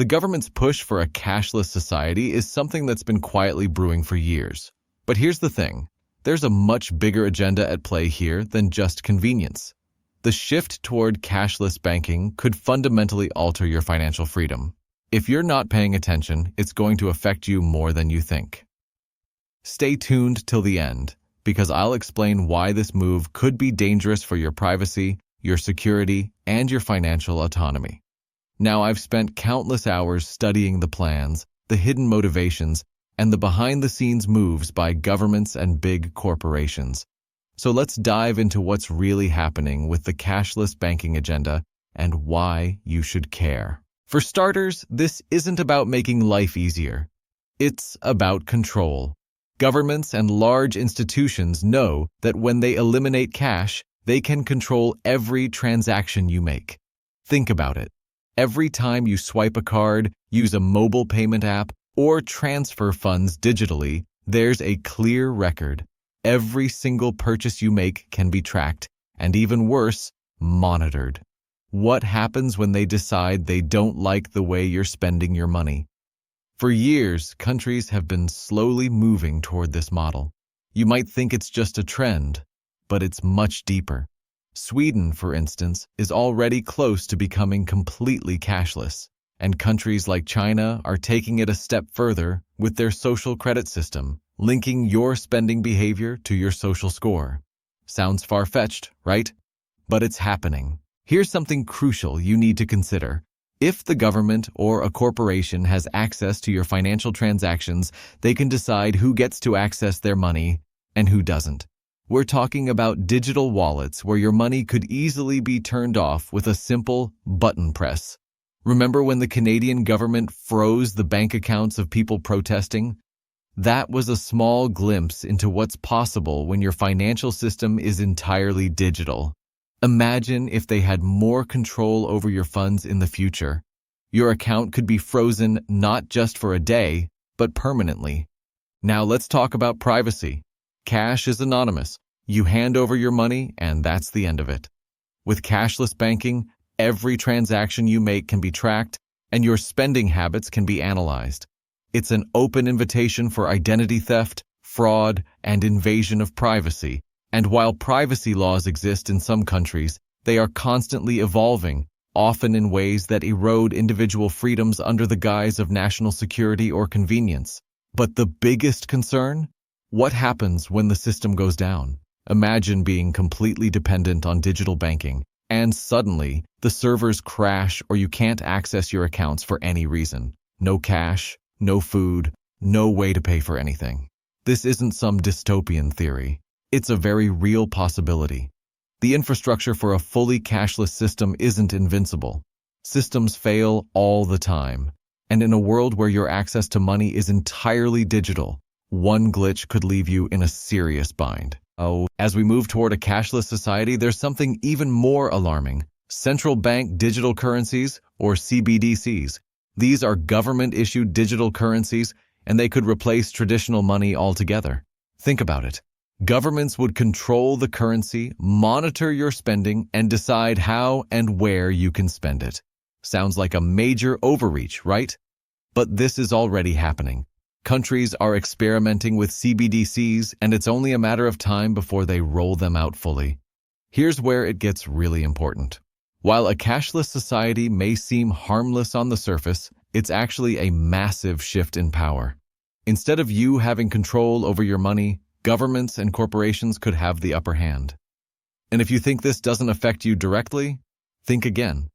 The government's push for a cashless society is something that's been quietly brewing for years. But here's the thing. There's a much bigger agenda at play here than just convenience. The shift toward cashless banking could fundamentally alter your financial freedom. If you're not paying attention, it's going to affect you more than you think. Stay tuned till the end, because I'll explain why this move could be dangerous for your privacy, your security, and your financial autonomy. Now, I've spent countless hours studying the plans, the hidden motivations, and the behind-the-scenes moves by governments and big corporations. So let's dive into what's really happening with the cashless banking agenda and why you should care. For starters, this isn't about making life easier. It's about control. Governments and large institutions know that when they eliminate cash, they can control every transaction you make. Think about it. Every time you swipe a card, use a mobile payment app, or transfer funds digitally, there's a clear record. Every single purchase you make can be tracked, and even worse, monitored. What happens when they decide they don't like the way you're spending your money? For years, countries have been slowly moving toward this model. You might think it's just a trend, but it's much deeper. Sweden, for instance, is already close to becoming completely cashless, and countries like China are taking it a step further with their social credit system, linking your spending behavior to your social score. Sounds far-fetched, right? But it's happening. Here's something crucial you need to consider. If the government or a corporation has access to your financial transactions, they can decide who gets to access their money and who doesn't. We're talking about digital wallets where your money could easily be turned off with a simple button press. Remember when the Canadian government froze the bank accounts of people protesting? That was a small glimpse into what's possible when your financial system is entirely digital. Imagine if they had more control over your funds in the future. Your account could be frozen not just for a day, but permanently. Now let's talk about privacy. Cash is anonymous. You hand over your money, and that's the end of it. With cashless banking, every transaction you make can be tracked, and your spending habits can be analyzed. It's an open invitation for identity theft, fraud, and invasion of privacy. And while privacy laws exist in some countries, they are constantly evolving, often in ways that erode individual freedoms under the guise of national security or convenience. But the biggest concern? What happens when the system goes down? Imagine being completely dependent on digital banking, and suddenly, the servers crash or you can't access your accounts for any reason. No cash, no food, no way to pay for anything. This isn't some dystopian theory. It's a very real possibility. The infrastructure for a fully cashless system isn't invincible. Systems fail all the time. And in a world where your access to money is entirely digital, one glitch could leave you in a serious bind. As we move toward a cashless society, there's something even more alarming. Central bank digital currencies, or CBDCs. These are government-issued digital currencies, and they could replace traditional money altogether. Think about it. Governments would control the currency, monitor your spending, and decide how and where you can spend it. Sounds like a major overreach, right? But this is already happening. Countries are experimenting with CBDCs, and it's only a matter of time before they roll them out fully. Here's where it gets really important. While a cashless society may seem harmless on the surface, it's actually a massive shift in power. Instead of you having control over your money, governments and corporations could have the upper hand. And if you think this doesn't affect you directly, think again.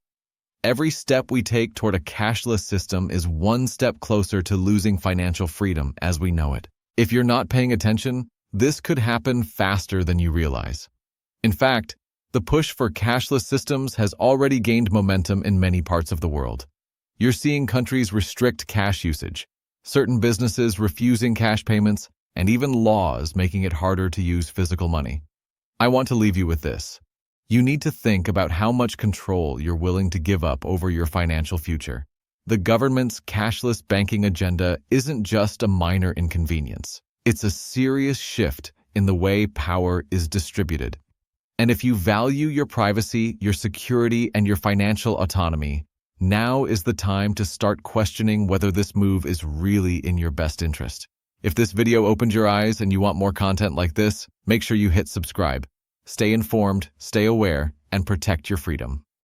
Every step we take toward a cashless system is one step closer to losing financial freedom as we know it. If you're not paying attention, this could happen faster than you realize. In fact, the push for cashless systems has already gained momentum in many parts of the world. You're seeing countries restrict cash usage, certain businesses refusing cash payments, and even laws making it harder to use physical money. I want to leave you with this. You need to think about how much control you're willing to give up over your financial future. The government's cashless banking agenda isn't just a minor inconvenience. It's a serious shift in the way power is distributed. And if you value your privacy, your security, and your financial autonomy, Now is the time to start questioning whether this move is really in your best interest. If this video opened your eyes and you want more content like this, make sure you hit subscribe. Stay informed, stay aware, and protect your freedom.